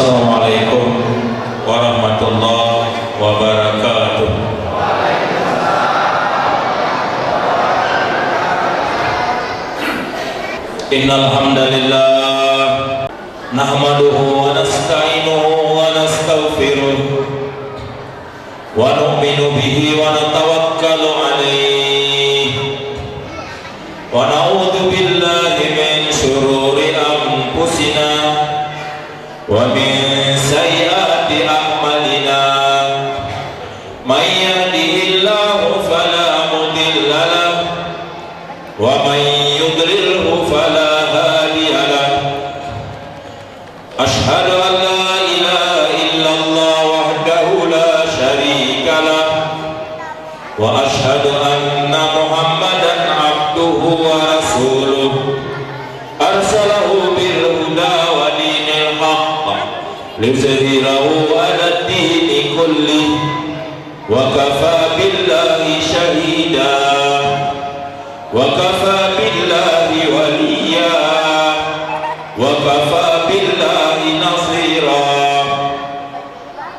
Assalamualaikum warahmatullahi wabarakatuh. Innal hamdalillah nahmaduhu wa nasta'inuhu wa nastaghfiruh wa nu'minu bihi wa natawakkalu alaihi wa na'udzu billahi min syururi anfusina wa min sayyiati a'malina. May yahdihillahu fala mudilla lahu wa may yudlilhu fala hadiya lahu. Ashhadu an la ilaha illallah wahdahu la syarika lahu wa ashhadu anna Muhammadan abduhu wa rasuluh arsalahu bil huda wa dinil haqq liyuzhirahu 'ala ad-dini kullih wa kafa billahi shahida wa kafa billahi waliya wa kafa billahi nasira.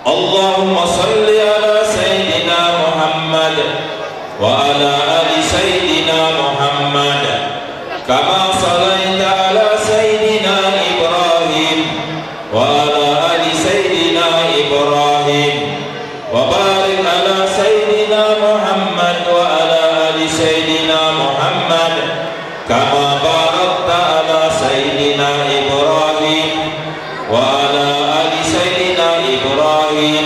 Allahumma salli ala sayyidina Muhammad wa ala ali sayyidina Muhammad kama sallaita ala sayyidina Ibrahim wa ala ali sayyidina Ibrahim wa barik ala sayyidina Muhammad wa ala ali sayyidina Muhammad kama barakta ala sayyidina Ibrahim wa ala ali sayyidina Ibrahim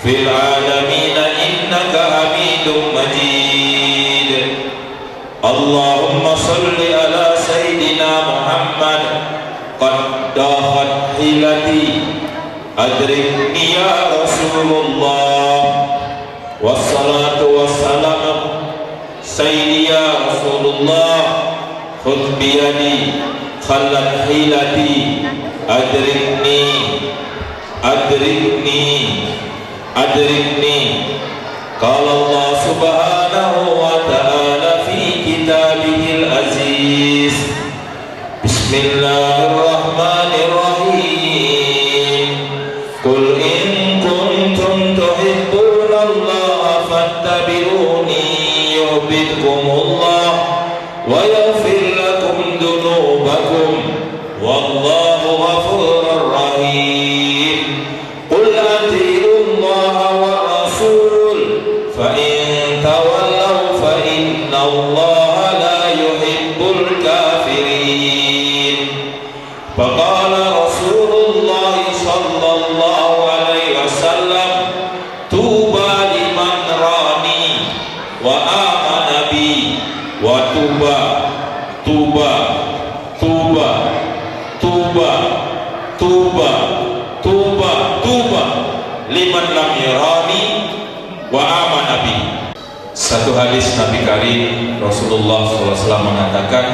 fil alamin innaka Hamidum Majid. Allahumma salli ala sayyidina Muhammad qad dahat hilati adrikni ya Rasulullah wassalatu wassalamu sayyidi ya Rasulullah khudh biyadi khallat hilati adrikni adrikni adrikni. Qala Allah subhanahu wa ta'ala fi kitabihil aziz. Bismillahirrahmanirrahim. Qul in kuntum tuhibbunallaha fattabi'uni yuhibbukumullah wa yaghfir lakum dhunubakum wallahu ghafurur rahim. Qul atii'ullaha wa rasul fa in tawallaw fa innallaha la yuhibbul kafirin. Faqala Rasulullah sallallahu alaihi wasallam tuba liman rani wa amana bi wa tuba tuba tuba tuba tuba tuba tuba liman lam yarani wa amana bi. Satu hadis Nabi Karim Rasulullah SAW mengatakan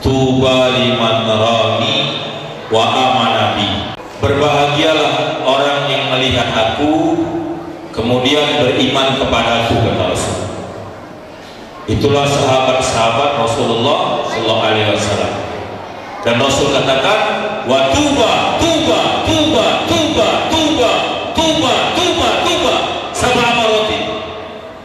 tuba liman rani wa amana bi. Berbahagialah orang yang melihat aku kemudian beriman kepadaku, kata Rasul. Itulah sahabat-sahabat Rasulullah SAW. Dan Rasul katakan wa tuba tuba tuba tuba tuba tuba tuba tuba sab'a maratin.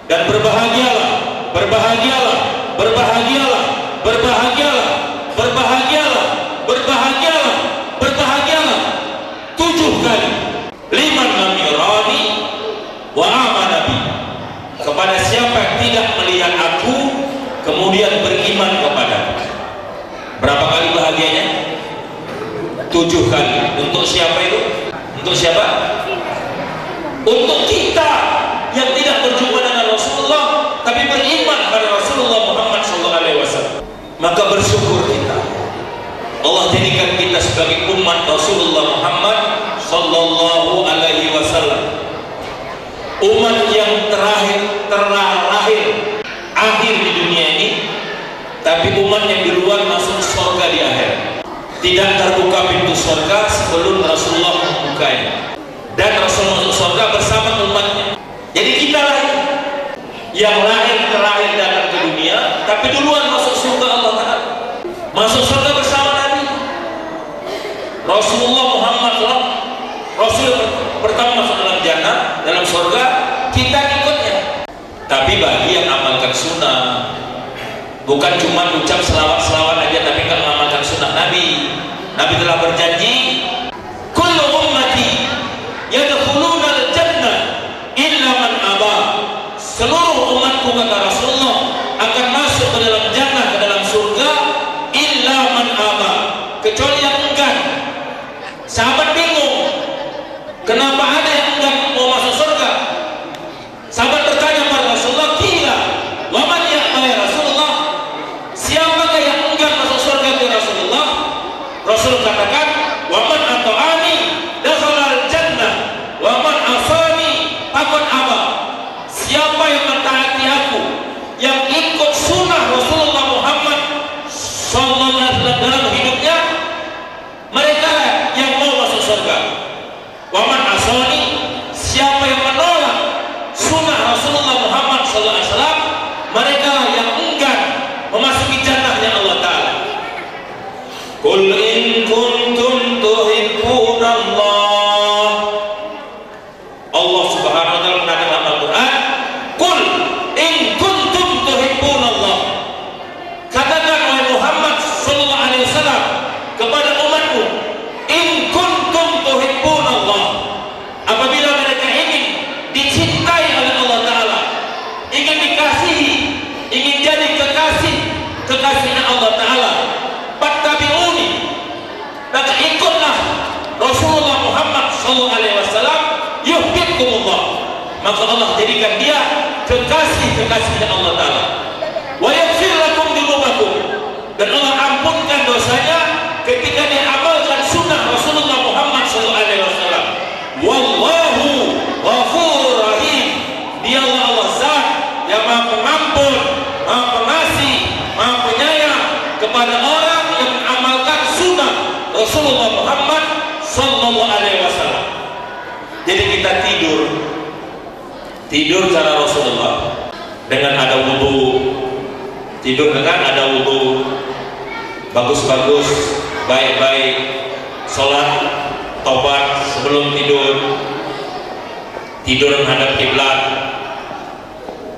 Dan berbahagialah berbahagialah berbahagialah berbahagialah berbahagialah berbahagialah berbahagialah 7 kali. Liman lam yarani wa amana bi. Kepada siapa yang tidak melihat aku kemudian beriman kepadaku. Berapa kali bahagianya? 7 kali. Untuk siapa itu? Untuk siapa? Untuk kita yang tidak berjumpa dengan Rasulullah tapi beriman pada Rasulullah Muhammad SAW. Maka bersyukur kita. Allah jadikan kita sebagai umat Rasulullah Muhammad sallallahu alaihi wasallam. Umat yang terakhir akhir di dunia ini, tapi umat yang di luar masuk surga di akhir. Tidak terbuka pintu surga sebelum Rasulullah membukanya. Dan Rasul masuk surga bersama umatnya. Jadi kita lahir yang terakhir datang ke dunia, tapi duluan masuk surga Allah Ta'ala. Masuk surga bersama Nabi Rasulullah Muhammad SAW pertama masuk dalam jannah, dalam surga, kita ikutnya. Tapi bagi yang amalkan sunnah, bukan cuma ucap selawat-selawat aja tapi nggak mengamalkan sunnah Nabi. Nabi telah berjanji, kullu ummati yadkhuluna al-jannah illa man aba. Seluruh umatku, kata Rasulullah, akan masuk ke dalam jannah, ke dalam surga, illa man aba, kecuali yang enggan. Sahabat bingung, kenapa ada yang enggan mau masuk surga? Sahabat bertanya kepada Rasulullah, kira wa man ya'ba ya Rasulullah, siapakah yang enggan masuk surga ya Rasulullah? Rasul katakan, wa man ata'ani dakhala al-jannah wa man asani faqad aba. Siapa yang mentaati aku, yang ikut sunnah Rasulullah Muhammad sallallahu alaihi wasallam dalam hidupnya, mereka yang mau masuk surga. Wa man asani, siapa yang menolak sunnah Rasulullah Muhammad sallallahu alaihi wasallam, mereka yang enggan memasuki jannahnya Allah Ta'ala. Qul in kuntum tuhibbunallah. Allah Subhanahu wa taala mengatakan dalam Al-Qur'an, qul in kuntum tuhibbunallah. Katakan wahai Muhammad sallallahu alaihi wasallam kepada umatmu, in kuntum tuhibbunallah. Apabila mereka ingin dicintai oleh Allah Ta'ala, ingin dikasihi, ingin jadi kekasihnya Allah Ta'ala, fattabi'uni, maka ikutlah Rasulullah Muhammad SAW, yuhibbukumullah, maka Allah jadikan dia kekasihnya Allah Ta'ala. Wa yaghfir lakum dzunubakum, dan Allah ampunkan dosanya ketika dia amalkan sunnah Rasulullah Muhammad SAW. Wallahu ghafurur rahim, dia Allah Zat yang Maha Pengampun, Maha Pengasih, Maha Penyayang kepada orang yang mengamalkan sunnah Rasulullah Muhammad SAW. Jadi kita tidur cara Rasulullah dengan ada wudu, tidur dengan ada wudu, bagus-bagus, baik-baik, sholat, tobat sebelum tidur menghadap kiblat,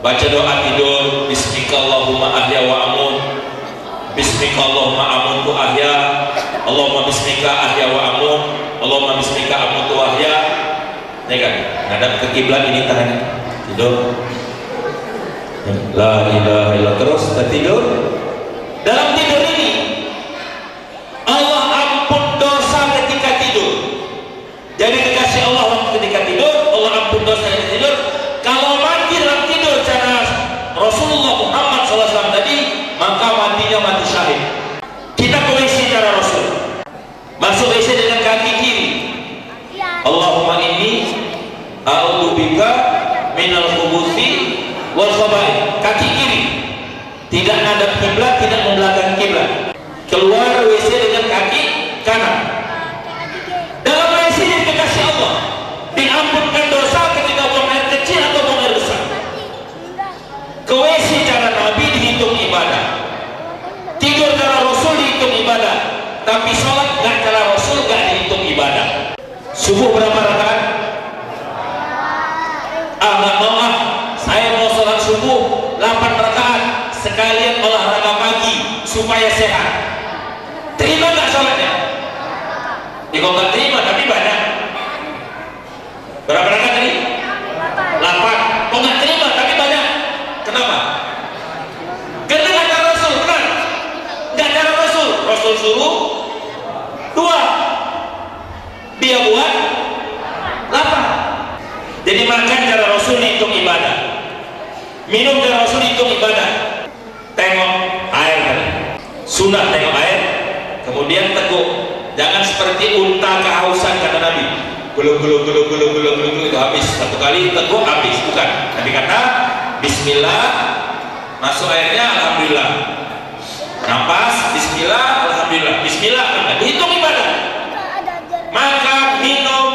baca doa tidur, bismikallahumma ahya wa amut, bismikallahumma amutu ahya, Allahumma bismika ahya wa amut, Allahumma bismika amutu ahya. Ya kan, menghadap ke kiblat ini tahan tidur, la ilaha illallah, terus kita tidur. Dalam tidur ini Allah ampun dosa ketika tidur. Jadi kekasih Allah ketika tidur, Allah ampun dosa ketika tidur. Kalau mati dalam tidur cara Rasulullah Muhammad SAW tadi, maka matinya mati syahid. Kita ke WC cara Rasul, masuk WC dengan kaki kiri. Allahumma inni a'udzubika minal khubuthi wal khaba'ith, kaki kiri, tidak ngadap kiblat, tidak membelakangi kiblat. Keluar WC dengan kaki kanan. Dalam WC yang dikasih Allah, diampunkan dosa ketika buang air kecil atau buang air besar. Ke WC cara Nabi dihitung ibadah, tidur cara Rasul dihitung ibadah, tapi sholat nggak cara Rasul nggak dihitung ibadah. Subuh berapa rakaat? Nggak mau, saya mau sholat subuh 8 rakaat sekalian olahraga pagi supaya sehat. Terima nggak sholatnya? Ya kalau nggak terima tapi banyak. Berapa rakaat tadi? 8. Kok nggak terima tapi banyak? Kenapa? Karena nggak cara Rasul, benar? Nggak cara Rasul. Rasul suruh 2, dia buat 8. Jadi makan cara Rasul hitung ibadah, minum cara Rasul hitung ibadah. Tengok air kan, sunnah tengok air, kemudian teguk. Jangan seperti unta kehausan kata Nabi, gulung itu habis satu kali teguk habis, bukan. Nabi kata Bismillah, masuk airnya alhamdulillah, nafas Bismillah alhamdulillah, Bismillah alhamdulillah, dihitung ibadah. Makan, minum,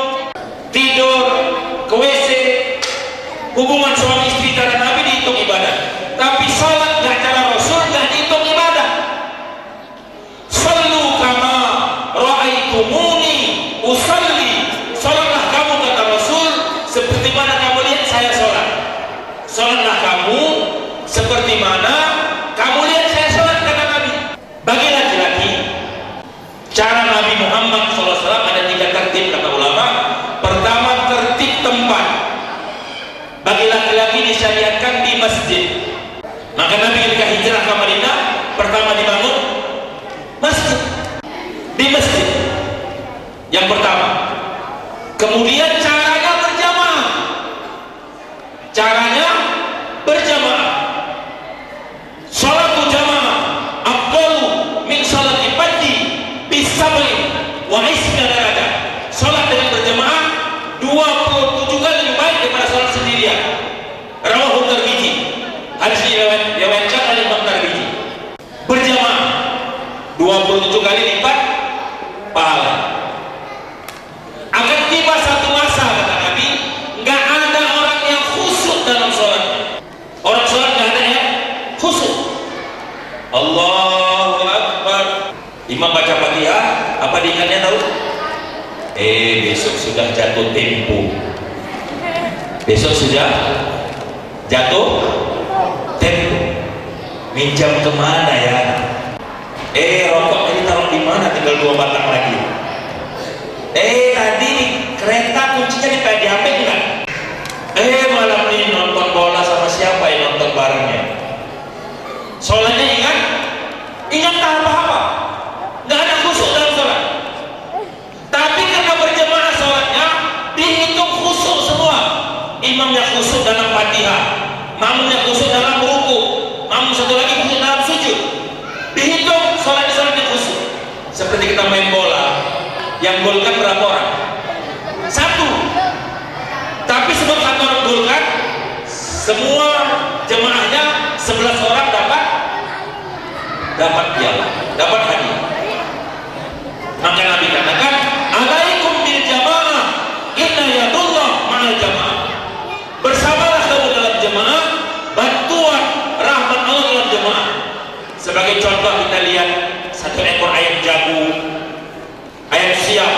tidur, ke WC, hubungan suami istri cara Nabi dihitung ibadah. Tapi sholat nggak cara Rasul, nggak dihitung ibadah. Sallu kama ra'aitumuni usalli, sholatlah kamu kata Rasul Maka Nabi ketika hijrah ke Madinah, pertama dibangun masjid. Di masjid yang pertama. Kemudian caranya berjamaah. Caranya berjamaah. Salatu jamaah afdalu min salati fardhi bisab'i wa isna darajah. Salat dengan berjamaah 27 kali lebih baik daripada salat sendirian. Rawahu Tirmidzi. Hadis ini diriwayatkan oleh Imam Tirmidzi. Berjamaah 27 kali lipat pahala. Akan tiba satu masa, kata Nabi, nggak ada orang yang khusyuk dalam sholatnya. Orang sholat nggak ada yang khusyuk. Allahu Akbar. Imam baca Fatihah, apa diingatnya tahu? Besok sudah jatuh tempo. Besok sudah jatuh tempo. Minjam kemana ya? Rokok ini taruh di mana? Tinggal 2 batang lagi. Tadi kereta kuncinya di HP enggak? Malam ini nonton bola sama siapa yang nonton barengnya? Sholatnya ingat? Ingat tak apa-apa? Nggak ada khusyuk dalam sholat. Tapi karena berjamaah sholatnya dihitung khusyuk semua. Imamnya khusyuk dalam Fatihah, makmumnya khusyuk dalam ruku, makmum satu lagi khusyuk dalam sujud. Dihitung sholatnya khusyuk. Seperti kita main bola, yang golkan berapa orang? 1. Tapi sebab 1 orang golkan, semua jemaahnya 11 orang dapat piala, dapat hadiah. Maka Nabi katakan, alaikum bil jamaah, inna yadullah ma'al jamaah. Bersamalah kamu dalam jemaah, bantuan rahmat Allah dalam jemaah. Sebagai contoh kita lihat 1 ekor ayam jago, ayam siam,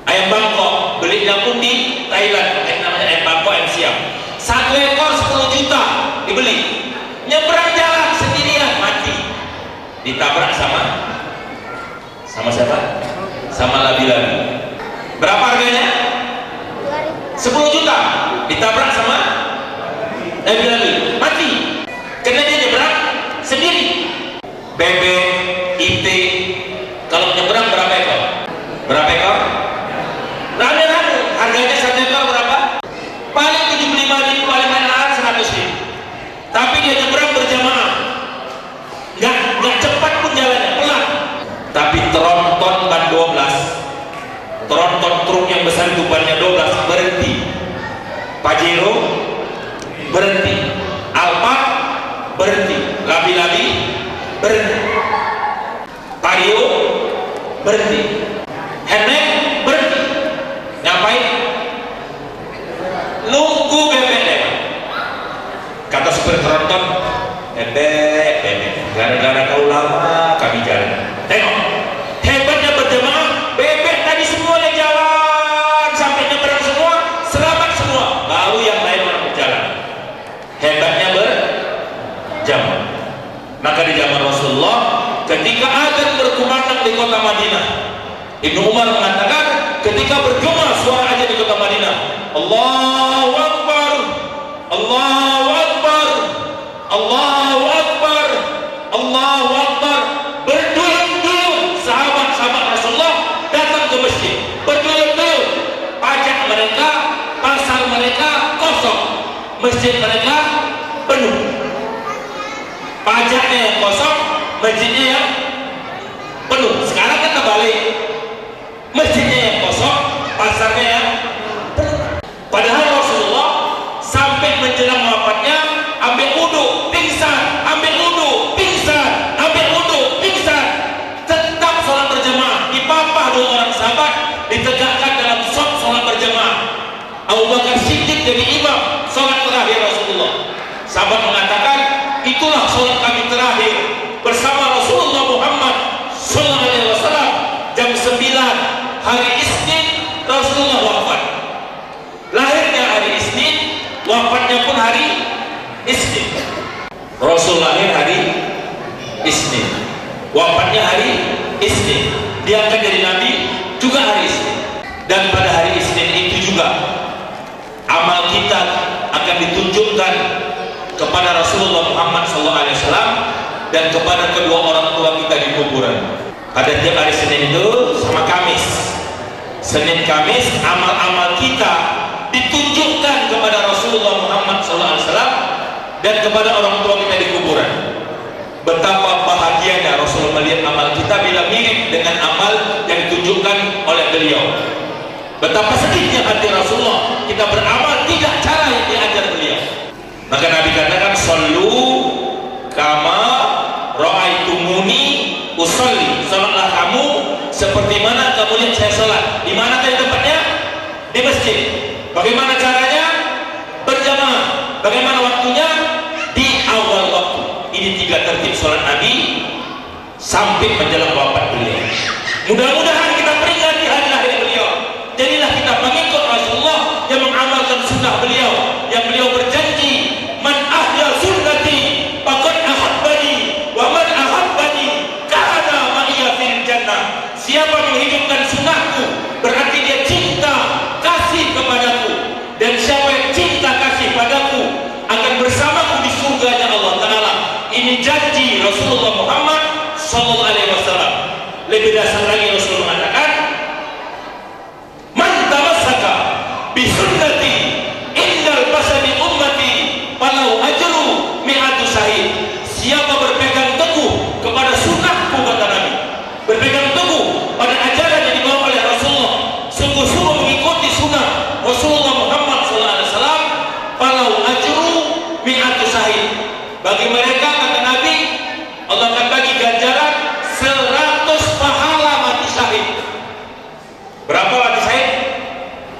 ayam bangkok, belinya pun di Thailand, namanya ayam bangkok, ayam siam. 1 ekor 10 juta dibeli. Nyebrang jalan sendirian mati, ditabrak sama siapa? Sama labi-labi. Berapa harganya? 10 juta. Ditabrak sama labi-labi, mati. Karena dia nyebrang sendiri. Bebek, itik, kalau nyebrang berapa ekor? Berapa ekor? Rame-rame. Harganya 1 ekor berapa? Paling 75.000, paling mahal 100.000. Tapi dia nyebrang berjamaah. Nggak cepat pun jalannya, pelan. Tapi tronton ban 12, tronton truk yang besar itu bannya 12 berhenti. Pajero berhenti, Alphard berhenti, labi-labi berhenti, Vario berhenti, Hennek berhenti. Ngapain? Nunggu bebek lewat. Kata supir tronton, bebek, gara-gara kau lama kami jalan. Tengok, hebatnya berjamaah. Bebek tadi semuanya jalan sampai nyebrang semua, selamat semua. Baru yang lain orang berjalan. Hebatnya berjamaah. Maka di zaman Rasulullah, ketika azan berkumandang di kota Madinah, Ibnu Umar mengatakan, ketika bergema suara azan di kota Madinah, Allahu Akbar, Allahu Akbar, Allahu Akbar, Allahu Akbar. Berduyun-duyun sahabat-sahabat Rasulullah datang ke masjid. Berduyun-duyun. Pajak mereka, pasar mereka kosong, masjid mereka penuh. Pajaknya yang kosong, masjidnya yang penuh. Sekarang kan terbalik, masjidnya yang kosong, pasarnya yang penuh. Padahal Rasulullah sampai menjelang wafatnya ambil wudu, pingsan, ambil wudu, pingsan, ambil wudu, pingsan. Tetap sholat berjamaah. Dipapah 2 orang sahabat, ditegakkan dalam sholat berjamaah. Abu Bakar Siddiq jadi imam sholat terakhir Rasulullah. Sahabat mengatakan, itulah sholat kami terakhir bersama Rasulullah Muhammad SAW. Jam 9 hari Isnin Rasulullah wafat. Lahirnya hari Isnin, wafatnya pun hari Isnin. Rasul lahir hari Isnin, wafatnya hari Isnin, diangkat jadi Nabi juga hari Isnin. Dan pada hari Isnin itu juga amal kita akan ditunjukkan kepada Rasulullah Muhammad SAW dan kepada kedua orang tua kita di kuburan. Pada tiap hari Senin itu sama Kamis, Senin Kamis amal-amal kita ditunjukkan kepada Rasulullah Muhammad SAW dan kepada orang tua kita di kuburan. Betapa bahagianya Rasulullah melihat amal kita bila mirip dengan amal yang ditunjukkan oleh beliau. Betapa sedihnya hati Rasulullah kita beramal tidak cara yang diajar beliau. Maka Nabi katakan, "Shallu kama ra'aitumuni usolli." Salatlah kamu seperti mana kamu lihat saya salat. Di mana tadi tempatnya? Di masjid. Bagaimana caranya? Berjamaah. Bagaimana waktunya? Di awal waktu. Ini 3 tertib salat Nabi sampai menjelang wafat beliau. Mudah-mudahan kita peringati hari lahir beliau. Jadilah kita mengikut Rasulullah yang mengamalkan sunnah beliau, yang beliau berjanji, "Man ahya sunnati faqad ahabbani wa man ahabbani kana ma'iya fil jannah." Siapa menghidupkan sunnahku berarti dia cinta kasih kepadaku, dan siapa yang cinta kasih padaku akan bersamaku di surganya Allah Ta'ala. Ini janji Rasulullah Muhammad SAW. Lebih dasar lagi Rasul mengatakan, "Man tamassaka bi sunnati indal fasadi ummati falau ajru mi'atu syahid." Siapa berpegang teguh kepada sunnahku, kata Nabi, berpegang teguh pada ajaran yang dibawa oleh Rasulullah, sungguh-sungguh mengikuti sunnah Rasulullah Muhammad SAW, falau ajru mi'atu syahid. Bagi mereka, kata Nabi, Allah akan bagi ganjaran 100 pahala mati syahid. Berapa mati syahid?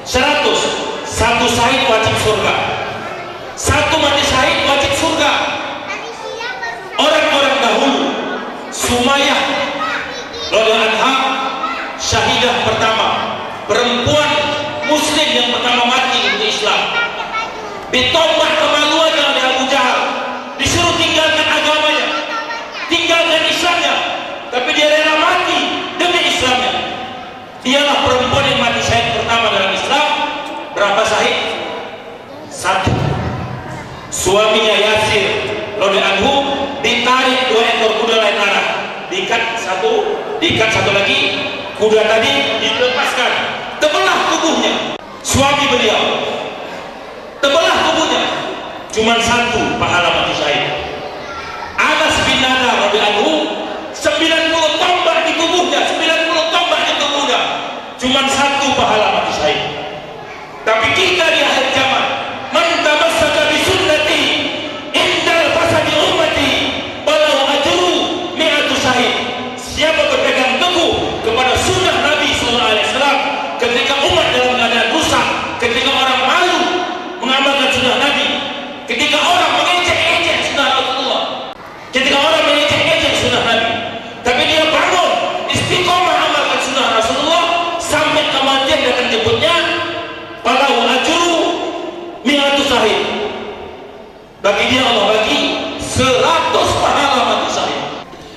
100. Satu syahid wajib surga. Satu mati syahid wajib surga. Orang-orang dahulu, Sumayyah radhiyallahu anha, syahidah pertama, perempuan muslim yang pertama mati untuk Islam, ditombak kemaluannya oleh Abu Jahal, disuruh tinggalkan agamanya, tinggalkan Islamnya, tapi dia rela mati demi Islamnya. Dialah perempuan yang mati syahid pertama dalam Islam. Berapa syahid? 1. Suaminya Yasir radhiyallahu anhu ditarik 2 ekor kuda lain arah, diikat satu lagi, kuda tadi dilepaskan, tebelah tubuhnya. Suami beliau tebelah tubuhnya, cuma 1 pahala mati syahid. Anas bin Nadar radhiyallahu anhu 90 tombak di tubuhnya, 90 tombak di tubuhnya, cuma 1 pahala mati syahid. Tapi kita di akhir zaman, "Man tamassaka bi sunnati indal fasadi ummati walau ajru mi'atu syahid." Siapa berpegang teguh kepada sunnah Nabi SAW ketika umat dalam keadaan rusak, ketika orang malu mengamalkan sunnah Nabi, ketika orang mengejek-ejek sunnah Rasulullah, ketika orang mengejek-ejek sunnah Nabi, tapi dia bangun istiqomah amalkan sunnah Rasulullah sampai kematian datang jemputnya, falahu ajru mi'atu syahid. Bagi dia Allah bagi 100 pahala mati syahid.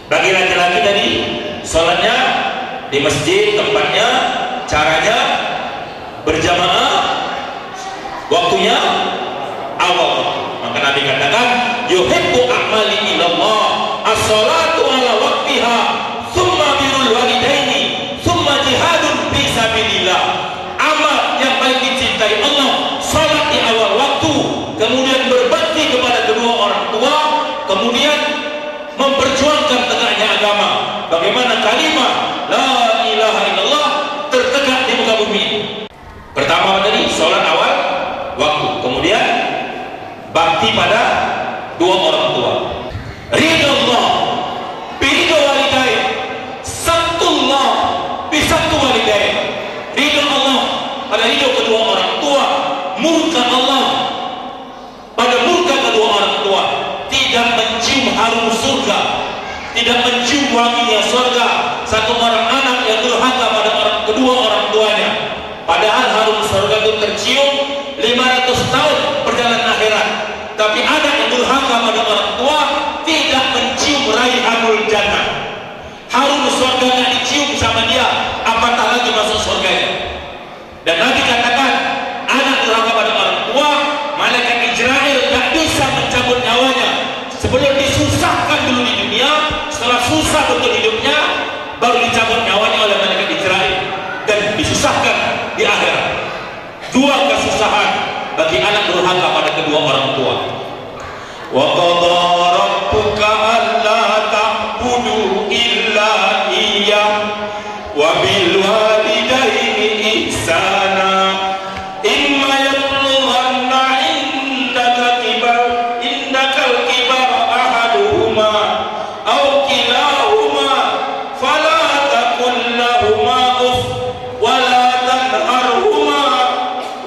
Bagi laki-laki tadi, sholatnya di masjid tempatnya, caranya berjamaah, waktunya awal. Maka Nabi katakan, "Yuhibbu a'mali ilallah as-salatu ala waqtiha thumma birrul walidaini thumma jihadun fi sabilillah." Amal yang paling dicintai Allah, salat di awal waktu, kemudian berbakti kepada kedua orang tua, kemudian memperjuangkan tegaknya agama. Bagaimana kalimat la ilaha illallah tertegak di muka bumi. Pertama tadi salat awal waktu, kemudian bakti pada dua orang tua. Ridha Allah biridha walidain, satullah bisatu walidain. Ridha Allah pada ridha kedua orang tua, murka Allah pada murka kedua orang tua. Tidak mencium harum surga, tidak mencium wanginya surga satu orang anak yang durhaka pada kedua orang tuanya. Padahal harum surga itu tercium 500 tahun perjalanan akhirat. Tapi anak yang durhaka pada orang tua tidak mencium raihanul jannah. Harum surga tidak dicium sama dia, apatah lagi masuk surganya. Dan Nabi katakan, anak durhaka pada orang tua, malaikat Israel tidak bisa mencabut nyawa kesusahan bagi anak durhaka pada kedua orang tua. Wa qadha rabbuka alla ta'budu illa iyyah wa bil walidayni ihsana imma yablughanna indakal kibar ahaduhuma aw kilahuma fala taqul lahuma uff wa la tanharhuma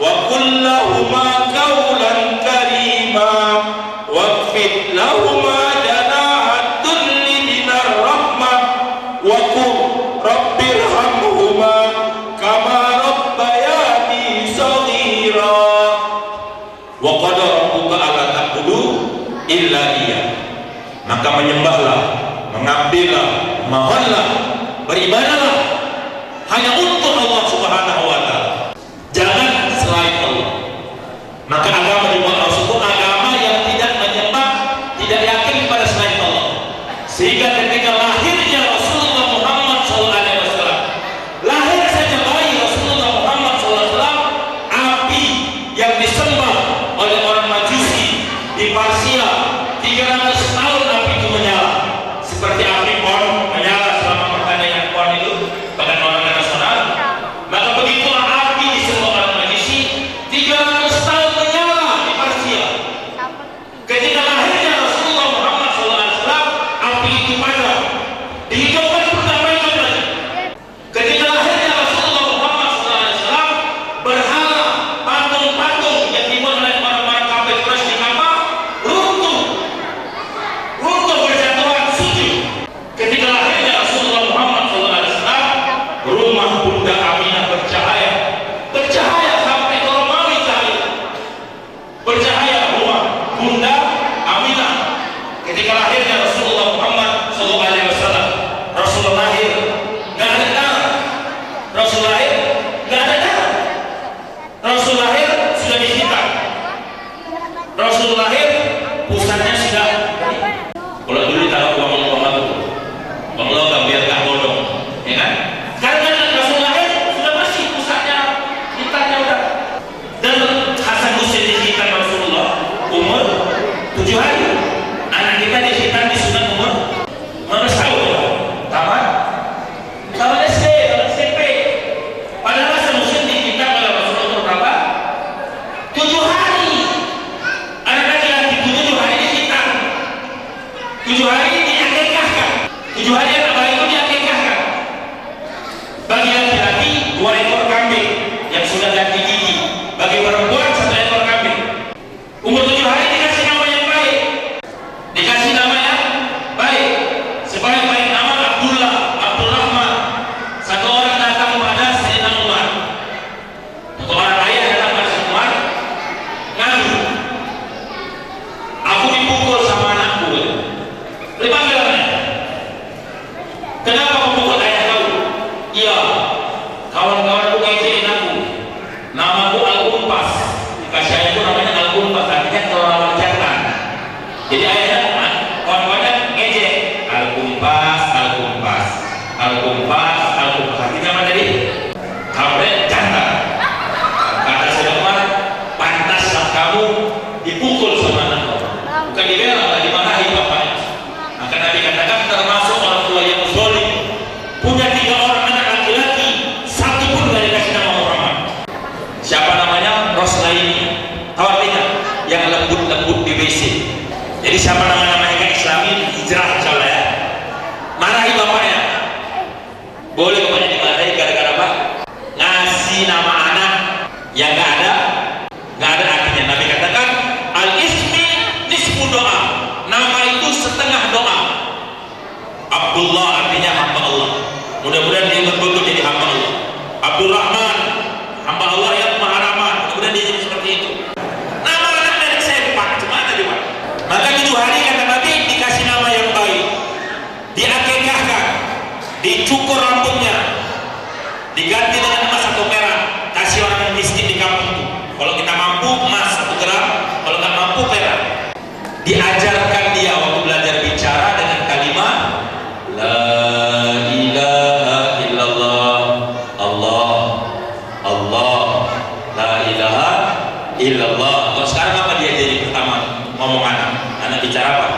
wa qul lahuma qawlan karima waqfid lahuma janaha dhulli minar rahmah wa qul rabbirhamhuma kama rabbayani shaghira. Wa qada rabbuka alla ta'budu illa iyyah, maka menyembahlah, mengabdilah, mohonlah, beribadahlah hanya untuk Allah Subhanahu wa taala, jangan selain Allah. Maka agama di bawah Rasul agama yang tidak menyembah, tidak yakin pada selain Allah. Sehingga ketika lahirnya Rasulullah Muhammad SAW, lahir saja bayi Rasulullah Muhammad SAW, api yang disembah oleh orang Majusi di Persia 300 tahun api itu menyala, seperti api pon menyala selama pertandingan pon itu pada olahraga nasional. Maka begitulah api disembah orang Majusi 300 tahun menyala di Persia. Ketika lahirnya Rasulullah Muhammad SAW, api itu padam, dihidupkan pertama-tama lagi. Ketika lahirnya Rasulullah Muhammad SAW, berhala, patung-patung yang dibuat oleh orang-orang kafir Quraisy di Ka'bah runtuh berjatuhan sujud. Ketika lahirnya Rasulullah Muhammad SAW, rumah Bunda Aminah bercahaya sampai ke Romawi, bercahaya rumah Bunda Aminah. Ketika lahirnya Rasulullah Muhammad SAW, Rasulullah lahir nggak ada darah, Rasul lahir nggak ada darah, Rasul lahir sudah dihitam, Rasul lahir pusatnya sudah. Kalau dulu ditaruh uang itu, uang logam biar nggak bodong, ya kan? Karena Rasul lahir sudah bersih, pusatnya hitamnya udah. Dan Hasan Husain dihitam Rasulullah umur 7 hari. Anak kita dihitam di sunat umur tahun, tamat SD, SMP. Padahal Hasan Husain dihitam oleh Rasulullah umur berapa? 7 hari. Anak laki-laki 7 hari dihitam, 7 hari diakekahkan, 7 hari anak bayi itu diakekahkan. Bagi laki-laki 2 ekor kambing yang sudah ganti gigi, bagi perempuan 1 ekor kambing. Umur 7 hari dikasih nama yang baik, dikasih nama yang baik. Sebaik-baik nama Abdullah, Abdurrahman. Satu orang datang kepada Sayyidina Umar, satu orang ayah datang kepada Sayyidina Umar, ngadu, aku dipukul sama anakku. Dipanggil anaknya, kenapa kau pukul ayah kau? Iya, kawan-kawanku ngecekin aku, namaku Al-Kumpas, dikasih ayahku namanya Al-Kumpas, artinya kelelawar jantan. Jadi ayahnya kawan-kawannya ngejek, Al-Kumpas, Al-Kumpas, Al-Kumpas, Al-Kumpas, artinya apa tadi? Kawannya jantan. Kata Sayyidina Umar, pantaslah kamu dipukul sama anak kau, bukan dibela, malah dimarahi bapaknya. Maka Nabi katakan termasuk orang tua yang zalim, punya 3 orang anak laki-laki, 1 pun tidak dikasih nama Muhammad. Siapa namanya? Roslaini. Tahu artinya? Yang lembut-lembut di WC. Jadi siapa nama-namanya yang Islami hijrah insyaallah ya. Marahi bapaknya. Boleh bapaknya dimarahi gara-gara apa? Ngasih nama anak yang nggak ada artinya. Nabi katakan al-ismi nisfu doa, nama itu setengah doa. Abdullah artinya hamba Allah, mudah-mudahan dia betul-betul jadi hamba Allah. Abdurrahman, hamba Allah yang maha rahman, mudah-mudahan dia jadi seperti itu. Nama anak dari sempak, gimana coba? Maka 7 hari kata Nabi dikasih nama yang baik, diakekahkan, dicukur rambutnya, diganti dengan emas atau perak, kasih orang yang miskin di kampung itu. Kalau kita mampu emas 1 gram, kalau nggak mampu perak. Diajarkan dia waktu belajar bicara dengan kalimat La ilaha illallah Allah Allah La ilaha illallah. Kalau sekarang apa dia jadi pertama ngomong anak bicara apa?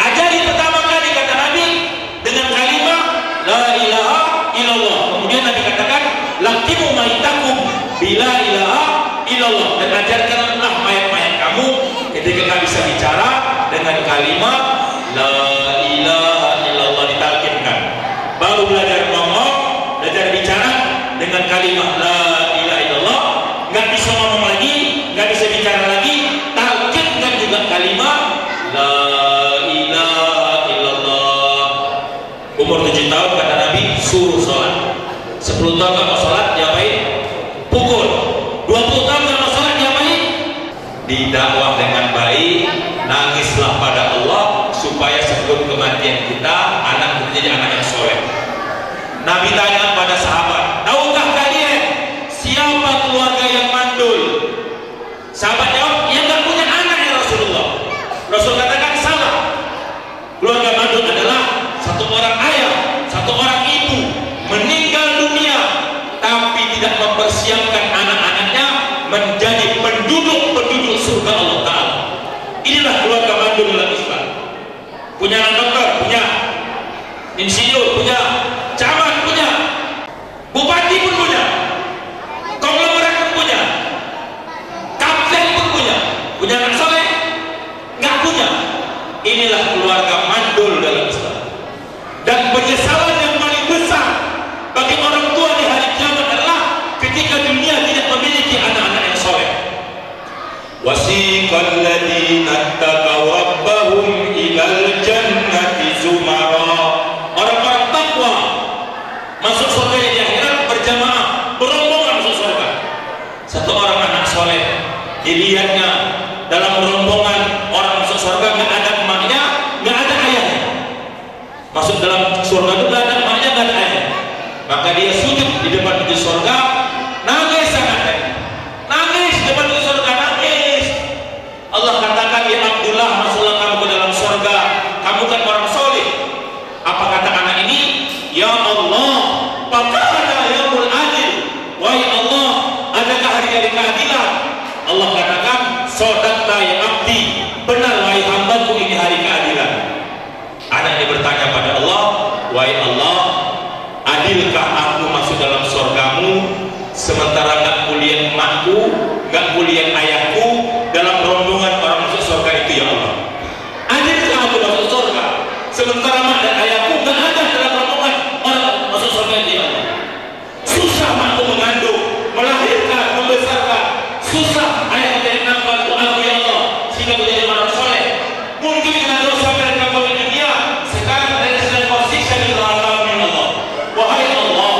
Ajari pertama kali kata Nabi dengan kalimat la ilaha illallah. Kemudian Nabi katakan laqimu maitakum bila ilaha illallah, dan ajarkanlah mayat-mayat kamu ketika nggak bisa bicara dengan kalimat la ilaha illallah, ditalkinkan. Baru belajar ngomong, belajar bicara dengan kalimat la ilaha illallah. Nggak bisa ngomong lagi, nggak bisa bicara lagi, talkinkan juga kalimat la ilaha illallah. Umur 7 tahun kata Nabi suruh sholat. 10 tahun nggak mau sholat diapain? Pukul. 20 tahun nggak mau sholat diapain? Didakwah dengan baik, nangislah pada Allah supaya sebelum kematian kita anak menjadi anak yang soleh. Nabi tanya pada sahabat, tahukah kalian siapa keluarga yang mandul? Sahabat jawab, yang nggak punya anak ya Rasulullah. Rasul katakan salah. Keluarga mandul adalah satu orang ayah, satu orang ibu meninggal dunia tapi tidak mempersiapkan anak-anaknya menjadi penduduk surga Allah Ta'ala. Inilah keluarga mandul dalam Islam. Punya anak dokter, punya insinyur, punya camat, punya bupati pun punya, konglomerat pun punya, kapten pun punya anak soleh nggak punya. Inilah keluarga mandul dalam Islam. Dan penyesalan yang paling besar bagi orang tua di hari kiamat adalah ketika dunia tidak memiliki anak-anak yang soleh. Wasiqal ladzina taqaw rabbahum ilal jannati zumara. Orang-orang takwa masuk surga di akhirat berjamaah, berombongan masuk surga. Satu orang anak soleh dilihatnya dalam rombongan orang masuk surga, nggak ada emaknya, nggak ada ayahnya. Masuk dalam surga itu nggak ada emaknya, nggak ada ayahnya. Maka dia sujud di depan pintu surga, nangis sangat, nangis di depan pintu surga, nangis. Allah katakan, ya Abdullah, masuklah kamu ke dalam surga, kamu kan orang soleh. Apa kata anak ini? Ya Allah, pakana yaumul adil. Wahai Allah, adakah hari-hari keadilan? Allah katakan, sodaqta ya abdi, benar wahai hambaku, ini hari keadilan. Anak ini bertanya pada Allah, wahai Allah, adilkah aku masuk dalam surgamu sementara nggak kuliah emakku, nggak kuliah ayahku dalam rombongan orang masuk surga itu, ya Allah? Adilkah aku masuk surga sementara mak dan ayahku nggak ada dalam rombongan orang masuk surga itu, ya Allah? Susah makku mengandung, melahirkan, membesarkan, susah ayah menjadi nampak aku, ya Allah, sehingga menjadi orang soleh. Mungkin dengan dosa mereka di dunia, sekarang mereka sedang posisi di dalam Allah. Wahai Allah,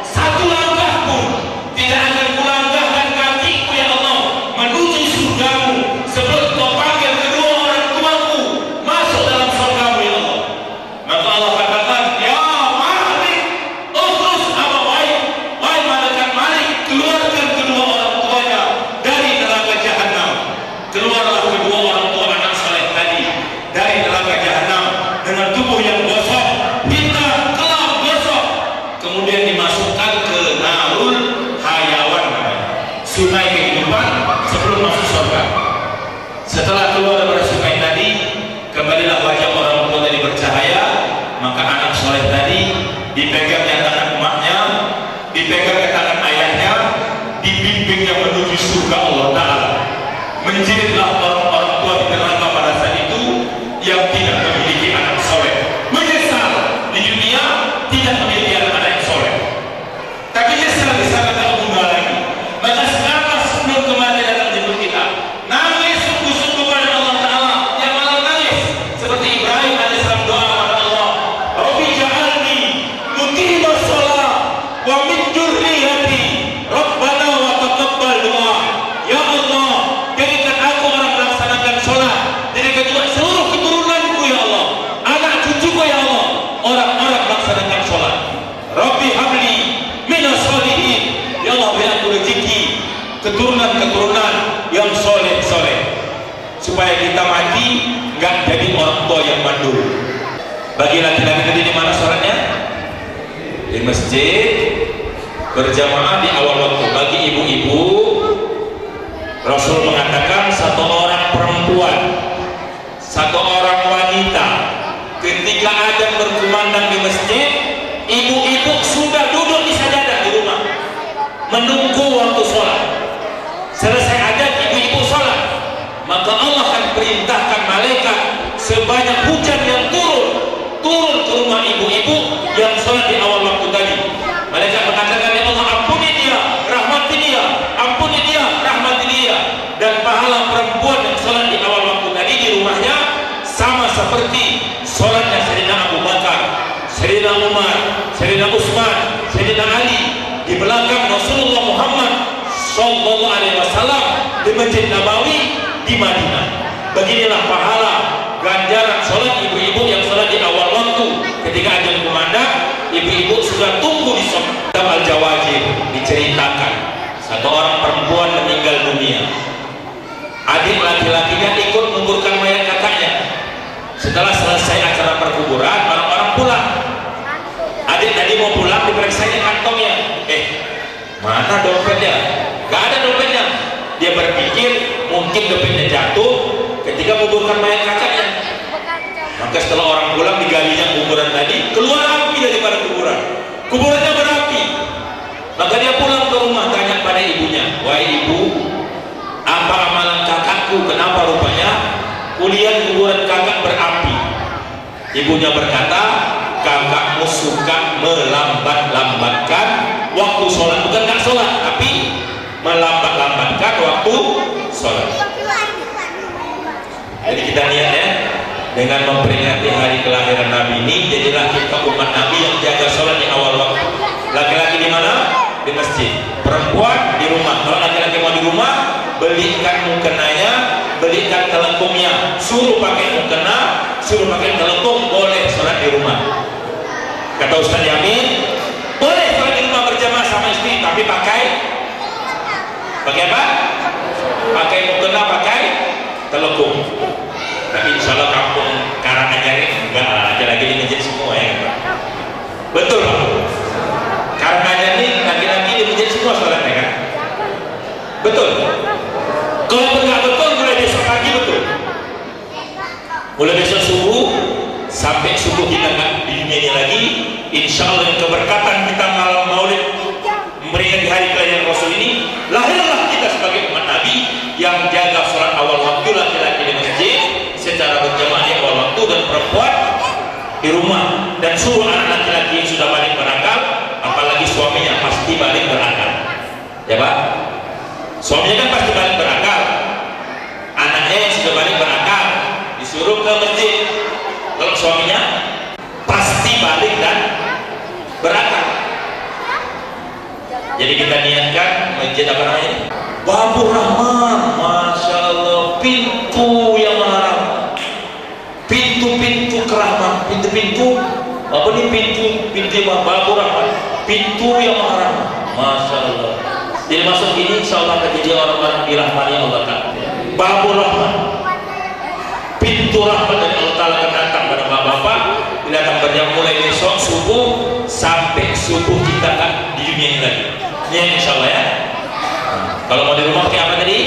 satu langkah pun tidak akan kulangkahkan kakiku, ya Allah, menuju surgamu sebelum kau panggil kedua orang tuaku masuk dalam surgamu, ya Allah. Maka Allah katakan, ya Malik, ukhruj apa wahai malaikat Malik, keluarkan kedua orang tuanya dari neraka jahanam. Keluarlah kedua orang tua anak soleh tadi dari neraka jahanam dengan tubuh yang gosok, hitam, kelam, gosok, kemudian dimasukkan ke narul hayawan, sungai kehidupan sebelum masuk surga. Setelah keluar dari sungai tadi, kembalilah wajah orang tua tadi bercahaya. Maka anak soleh tadi dipegangnya tangan emaknya, dipegang tangan ayahnya, dibimbingnya menuju surga Allah Ta'ala. Menjadilah orang tua di neraka pada saat itu yang tidak memiliki anak soleh, menyesal di dunia tidak memiliki anak yang soleh, tapi nyesal di sana tak guna lagi. Maka sekarang sebelum kematian datang jemput kita, nangis sungguh-sungguh pada Allah Ta'ala, yang malah nangis seperti Ibrahim alaihissalam doa kepada Allah, Rabbi ja'alni muqima shalah wa min dzurriyyati Rabbana wa taqabbal doa. Ya Allah, jadikan aku orang melaksanakan sholat, jadikan juga seluruh keturunanku, ya Allah, anak cucuku, ya Allah, orang-orang melaksanakan sholat. Rabbi habli minas sholihin, ya Allah, beri aku rezeki keturunan-keturunan yang soleh-soleh, supaya kita mati nggak jadi orang tua yang mandul. Bagi laki-laki tadi di mana sholatnya? Di masjid berjamaah di awal waktu. Bagi ibu-ibu Rasul mengatakan satu orang perempuan, satu orang wanita ketika azan berkumandang di masjid, ibu-ibu sudah duduk di sajadah di rumah menunggu waktu sholat. Selesai azan ibu-ibu sholat, maka Allah akan perintahkan malaikat sebanyak hujan yang turun ke rumah ibu-ibu yang sholat di awal waktu tadi. Malaikat mengatakan, ya Allah, ampuni dia, rahmati dia, ampuni dia, rahmati dia. Dan pahala perempuan yang sholat di awal waktu tadi di rumahnya sama seperti sholatnya Sayyidina Abu Bakar, Sayyidina Umar, Sayyidina Utsman, Sayyidina Ali di belakang Rasulullah Muhammad Sallallahu Alaihi Wasallam di Masjid Nabawi di Madinah. Beginilah pahala ganjaran sholat ibu-ibu yang sholat di awal waktu. Ketika azan kumandang, ibu-ibu sudah tunggu di sholat. Al-Jawajir diceritakan satu orang perempuan meninggal dunia, adik laki-lakinya ikut menguburkan mayat kakaknya. Setelah selesai acara perkuburan, orang-orang pulang. Adik tadi mau pulang, diperiksain kantongnya, mana dompetnya? Gak ada dompetnya. Dia berpikir mungkin dompetnya jatuh ketika menguburkan mayat kakaknya. Maka setelah orang pulang, digalinya kuburan tadi, keluar api daripada kuburan. Kuburannya berapi. Maka dia pulang ke rumah, tanya pada ibunya, wahai ibu, apa amalan kakakku? Kenapa rupanya kuliah kuburan kakak berapi? Ibunya berkata, kakakmu suka melambat-lambatkan waktu sholat. Bukan gak sholat, tapi melambat-lambatkan waktu sholat. Jadi kita niat ya, dengan memperingati hari kelahiran Nabi ini, jadilah kita umat Nabi yang jaga sholat di awal waktu. Laki-laki di mana? Di masjid. Perempuan di rumah. Kalau laki-laki mau di rumah, belikan mukenanya, belikan telekungnya, suruh pakai mukena, suruh pakai telekung, boleh sholat di rumah. Kata Ustaz Yamin, boleh sholat di rumah berjamaah sama istri, tapi pakai apa? Pakai mukena, pakai telekung. Tapi insya Allah kampung Karanganyar enggak aja lagi di masjid semua ya Pak. Betul Pak. Karanganyar ini laki-laki di masjid semua sholatnya kan? Betul. Kalau enggak betul, mulai besok pagi betul. Mulai besok subuh sampai subuh kita nggak di dunia ini lagi, insya Allah yang keberkatan kita malam maulid memperingati hari kelahiran Rasul ini, lahirlah kita sebagai umat Nabi yang jaga sholat awal waktu, laki-laki di masjid secara berjamaah di awal waktu, dan perempuan di rumah, dan suruh anak laki-laki yang sudah balik berakal, apalagi suaminya pasti balik berakal ya Pak. Suaminya kan pasti balik berakal, anaknya yang sudah balik berakal disuruh ke masjid. Kalau suaminya pasti balik dan berakal. Jadi kita niatkan masjid apa namanya? Babur Rahman. Masya Allah, pintu yang haram, pintu-pintu kerahmat, pintu-pintu apa nih, pintu Babur Rahman, pintu yang haram. Masya Allah. Jadi masuk ini insya Allah akan jadi orang-orang dirahmati Allah kan. Babur Rahman, pintu rahmat dari Allah Ta'ala akan datang pada bapak-bapak. Bila akan berjam mulai besok subuh sampai subuh kita kan di dunia ini lagi. Ini insya Allah ya. Kalau mau di rumah pakai apa tadi?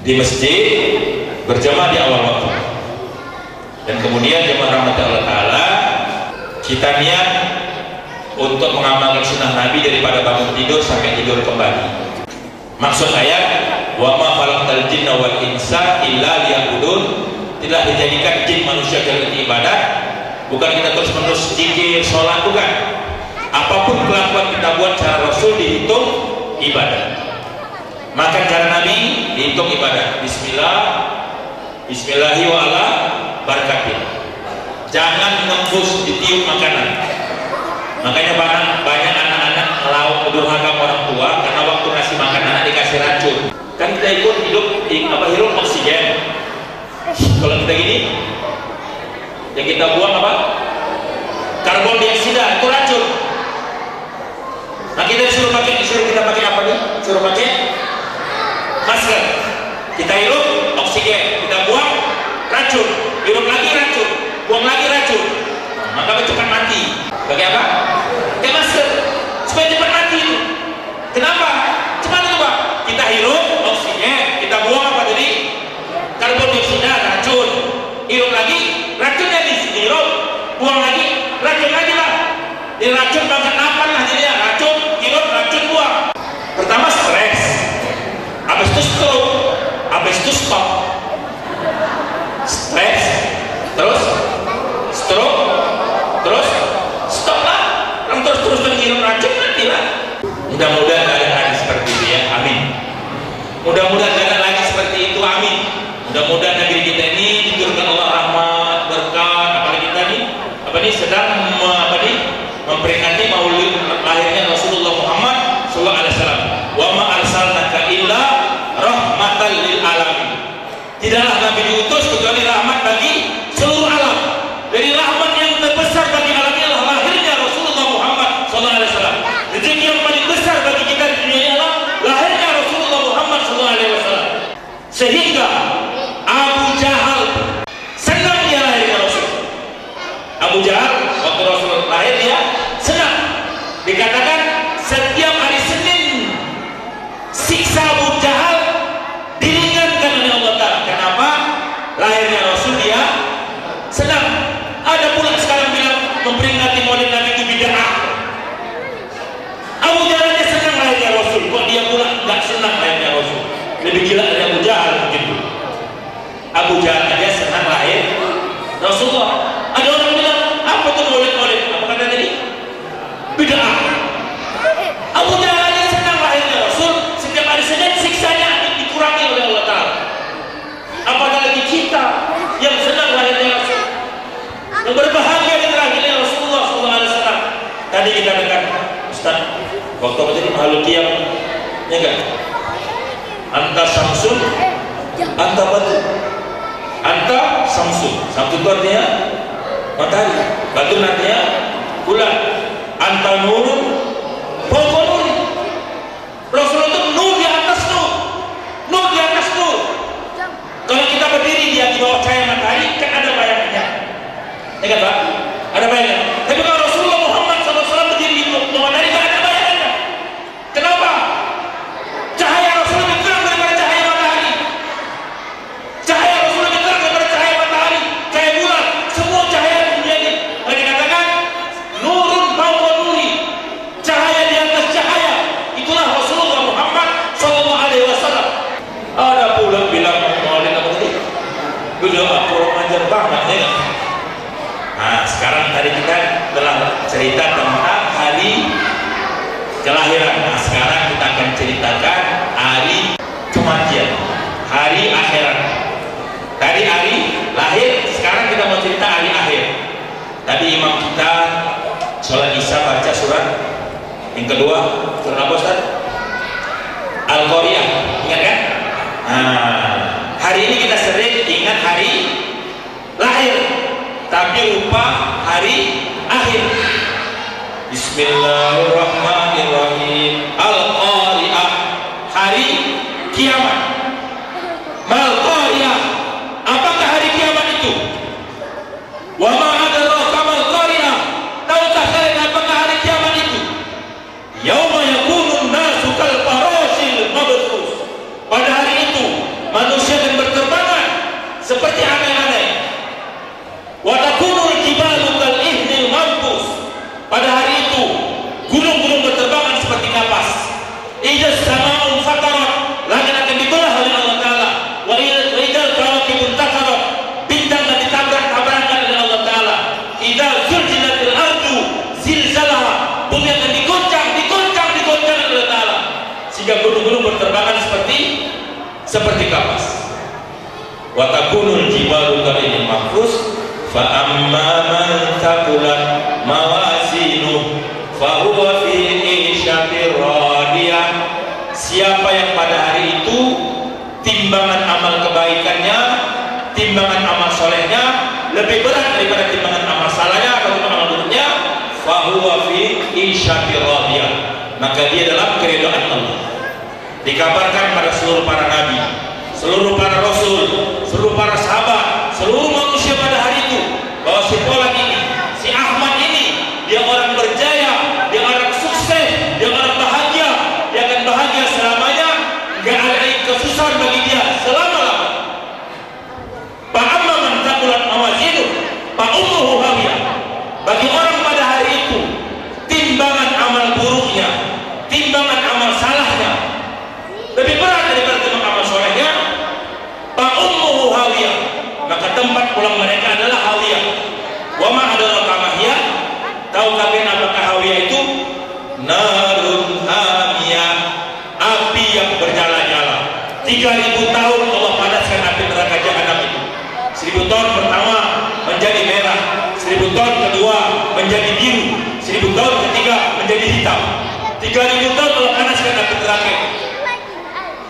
Di masjid berjamaah di awal waktu. Dan kemudian jemaah rahmat Allah Ta'ala, kita niat untuk mengamalkan sunnah Nabi daripada bangun tidur sampai tidur kembali. Maksud ayat, wa ma khalaqtal jinna wal insa illa liya'budun, tidak dijadikan jin manusia untuk ibadah, bukan kita terus-menerus zikir, sholat, bukan. Apapun kelakuan kita buat cara Rasul dihitung ibadah. Makan cara Nabi dihitung ibadah. Bismillah, bismillahi wa ala barakatin. Jangan nembus ditiup makanan. Makanya banyak anak-anak melawan durhaka orang tua karena waktu ngasih makan anak dikasih racun. Kan kita ikut hirup oksigen. Kalau kita gini, yang kita buang apa? Karbon dioksida, itu racun. Nah kita disuruh kita pakai apa nih? Suruh pakai masker. Kita hirup oksigen, kita buang racun, hirup lagi racun, buang lagi racun. Maka cepat mati. Pakai apa? Pakai masker supaya cepat mati itu. Kenapa? Cepat itu Pak. Kita hirup oksigen, kita sehingga Abu Jahal senang dia lahirnya Rasul. Abu Jahal waktu Rasul lahir dia senang. Dikatakan setiap hari Senin siksa Abu Jahal diringankan oleh Allah Ta'ala. Kenapa? Lahirnya Rasul dia senang. Ada pula sekarang bilang memperingati Maulid Nabi itu bid'ah. Abu Jahal dia senang lahirnya Rasul, kok dia pula nggak senang lahirnya Rasul? Lebih gila dari Abu Jahal begitu. Abu Jahal aja senang lahir Rasulullah. Ada orang bilang apa tuh Maulid? Apa kata tadi? Bid'ah. Abu Jahal aja senang lahirnya Rasul, setiap hari Senin siksanya dikurangi oleh Allah Ta'ala. Apalagi kita yang senang lahirnya Rasul, yang berbahagia diterakhirnya Rasulullah SAW. Tadi kita dengar Ustaz, waktu menjadi makhluk yang ya enggak? Anta Samsun, anta batu. Anta Samsun. Samsun itu artinya matahari, batu artinya bulan. Anta nurun, fawqa nuri. Rasulullah itu nur di atas nur, nur di atas nur. Kalau kita berdiri dia di bawah cahaya matahari, kan ada bayangannya. Ya kan Pak? Ada bayangan. Tapi kalau Rasulullah Muhammad SAW berdiri di bawah matahari, kan ada bayangannya. Kenapa? Cahaya Rasulullah lebih terang daripada cahaya matahari. Cahaya Rasulullah lebih terang daripada cahaya matahari, cahaya bulan, semua cahaya dunia ini. Lalu dikatakan nurun fawqa nuri, cahaya di atas cahaya. Itulah Rasulullah Muhammad SAW. Ada pula bilang Maulid apa tadi? Beliau kurang ajar banget ya. Nah, sekarang tadi kita telah cerita tentang hari kelahiran. Nah, sekarang kita akan ceritakan hari kematian, hari akhirat. Tadi hari lahir, sekarang kita mau cerita hari akhir. Tadi imam kita sholat isya baca surat yang kedua, surat apa Ustaz? Al-Qariyah, ingat kan? Nah, hari ini kita sering ingat hari lahir, tapi lupa hari akhir. Bismillahirrahmanirrahim. Al-Qariyah, hari kiamat. Mal-Qariyah, apakah hari kiamat itu? Wa ma adraka mal-Qariyah, tahukah kalian apakah hari kiamat itu? Yauma yakunun nasu kal farashil mabthus. Pada hari itu manusia akan berterbangan seperti anai-anai. Wa takunul jibalu kal ihnil manfus. Pada hari itu gunung-gunung berterbangan seperti kapas. Idza sama'un fatarat, langit akan dibelah oleh Allah Ta'ala. Wa idzal kawakibun tatarat, bintang akan ditabrak-tabrakan oleh Allah Ta'ala. Idza zulzilatil ardu zilzalaha, bumi akan digoncang oleh Allah Ta'ala, sehingga gunung-gunung berterbangan seperti kapas. Wa takunul jibalu kal ihnil manfus. Fa amma man taqulat mawazinuh fa huwa fi 'ishatir radiyah. Siapa yang pada hari itu timbangan amal kebaikannya, timbangan amal solehnya lebih berat daripada timbangan amal salahnya atau timbangan amal buruknya, fa huwa fi 'ishatir radiyah, maka dia dalam keridhaan Allah. Dikabarkan pada seluruh para nabi, seluruh para rasul, seluruh para sahabat, seluruh manusia pada hari itu, bahwa si Polan ini, si Ahmad ini, dia orang berjaya, dia orang sukses, dia orang bahagia, dia akan bahagia selamanya, gak ada kesusahan bagi dia selama-lamanya. Fa'amma man taqulat mawazinuh fa ummuhu hawiyah. Bagi orang pada hari itu timbangan amal buruknya, timbangan amal salahnya lebih berat daripada timbangan amal solehnya, fa ummuhu hawiyah, maka tempat pulang mereka adalah hawiyah. Wa ma adraka ma hiya, tahu kalian apakah hawiyah itu? Narun hamiyah, api yang bernyala-nyala. 3000 tahun Allah panaskan api neraka jahanam itu. 1000 tahun pertama menjadi merah, 1000 tahun kedua menjadi biru, 1000 tahun ketiga menjadi hitam. 3000 tahun Allah panaskan api neraka.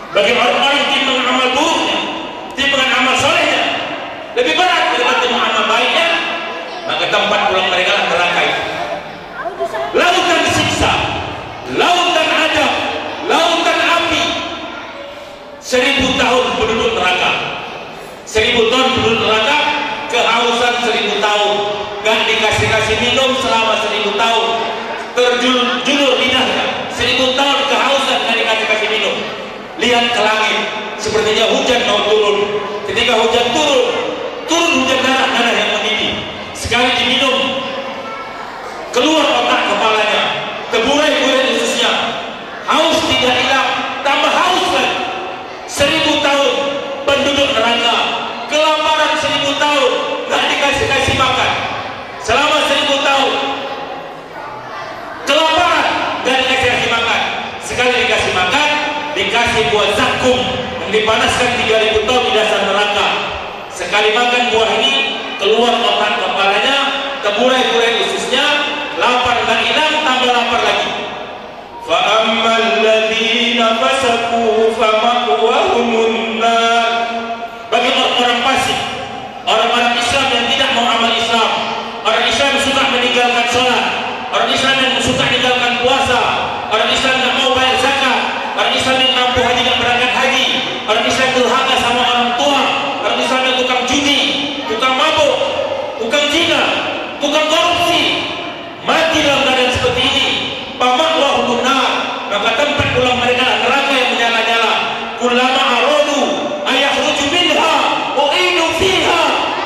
Bagi orang-orang timbangan amal buruknya, timbangan amal solehnya lebih berat daripada timbangan amal baiknya, maka tempat pulang mereka lah neraka itu. Lautan siksa, lautan adab, lautan api. 1000 tahun penduduk neraka dikasih minum selama 1000 tahun, terjulur lidahnya 1000 tahun kehausan, nggak dikasih minum. Lihat ke langit, sepertinya hujan mau turun. Ketika hujan turun hujan darah yang mendidih. Sekali diminum, keluar otak kepalanya, terburai-burai ususnya, haus tidak hilang, tambah haus lagi. 1000 tahun penduduk neraka, kelaparan 1000 tahun, nggak dikasih makan. Selama 1000 tahun kelaparan, nggak dikasih makan. Sekali dikasih makan, dikasih buah zakum yang dipanaskan 3000 tahun di dasar neraka. Sekali makan buah ini, keluar otak kepalanya, terburai-burai ususnya, lapar nggak hilang, tambah lapar lagi. Fa'ammal ladzina fasaku fama'wahumun nar. Bagi orang fasik, orang-orang Islam yang tidak mau amal Islam, orang Islam yang suka meninggalkan sholat, orang Islam yang suka meninggalkan puasa, orang Islam yang mau bayar zakat, orang Islam yang mampu haji dan berangkat haji, orang Islam durhaka sama orang tua, orang Islam yang tukang judi, tukang mabuk, tukang zina, tukang korupsi, mati dalam keadaan seperti ini. Fama'wahumun nar, maka tempat pulang mereka neraka yang menyala-nyala. Kullama aradu ayakhruju minha u'idu fiha